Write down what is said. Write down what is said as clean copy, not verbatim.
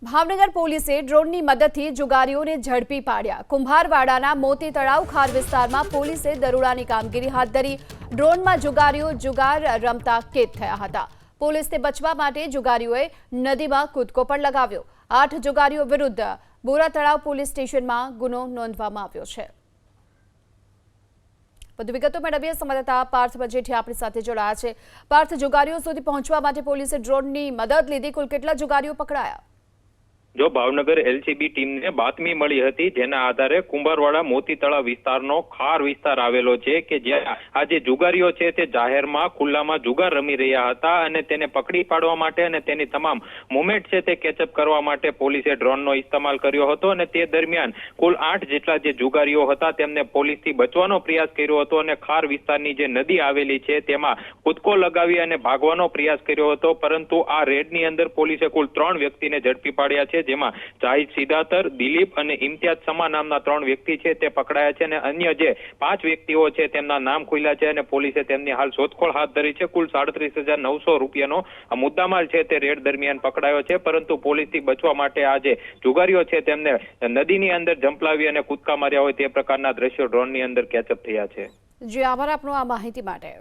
ભાવનગર પોલીસે ડ્રોનની મદદથી જુગારીઓને ઝડપી પાડ્યા। કુંભારવાડાના મોતી તળાવ ખાર વિસ્તારમાં પોલીસે દરોડાની કામગીરી હાથ ધરી। ડ્રોનમાં જુગારીઓ જુગાર રમતા કેદ થયા હતા। પોલીસને બચવા માટે જુગારીઓએ નદીમાં કૂદકો પણ લગાવ્યો। 8 જુગારીઓ વિરુદ્ધ બોરા તળાવ પોલીસ સ્ટેશનમાં ગુનો નોંધવામાં આવ્યો છે। વધુ વિગતો મેળવીએ સંવાદદાતા પાર્થ મજેઠિયા આપણી સાથે જોડાયા છે। પાર્થ, જુગારીઓ સુધી પહોંચવા માટે પોલીસે ડ્રોનની મદદ લીધી। કુલ કેટલા જુગારીઓ પકડાયા? જો ભાવનગર એલસીબી ટીમને બાતમી મળી હતી, જેના આધારે કુંભારવાડા મોતી તળાવ વિસ્તારનો ખાર વિસ્તાર આવેલો છે કે જ્યાં આ જે જુગારીઓ છે તે જાહેરમાં ખુલ્લામાં જુગાર રમી રહ્યા હતા અને તેને પકડી પાડવા માટે અને તેની તમામ મુવમેન્ટ છે તે કેચઅપ કરવા માટે પોલીસે ડ્રોનનો ઇસ્તેમાલ કર્યો હતો અને તે દરમિયાન કુલ 8 જેટલા જે જુગારીઓ હતા તેમને પોલીસથી બચવાનો પ્રયાસ કર્યો હતો અને ખાર વિસ્તારની જે નદી આવેલી છે તેમાં કૂદકો લગાવી અને ભાગવાનો પ્રયાસ કર્યો હતો। પરંતુ આ રેડની અંદર પોલીસે કુલ 3 વ્યક્તિને ઝડપી પાડ્યા છે, જેમાં જાહિદ સિદાતર, દિલીપ અને ઇમ્તિયાઝ સમા નામના 3 વ્યક્તિ છે તે પકડાયા છે અને અન્ય જે 5 વ્યક્તિઓ છે તેમના નામ ખુલ્યા છે અને પોલીસે તેમની હાલ શોધખોળ હાથ ધરી છે। કુલ 37,900 રૂપિયાનો મુદ્દામાલ છે તે રેડ દરમિયાન પકડાયો છે, પરંતુ પોલીસથી બચવા માટે આ જે જુગારીઓ છે તેમને નદીની અંદર ઝંપલાવી અને કૂદકા માર્યા હોય તે પ્રકારના દ્રશ્યો ડ્રોનની અંદર કેચઅપ થયા છે। જી, આભાર આપનો આ માહિતી માટે।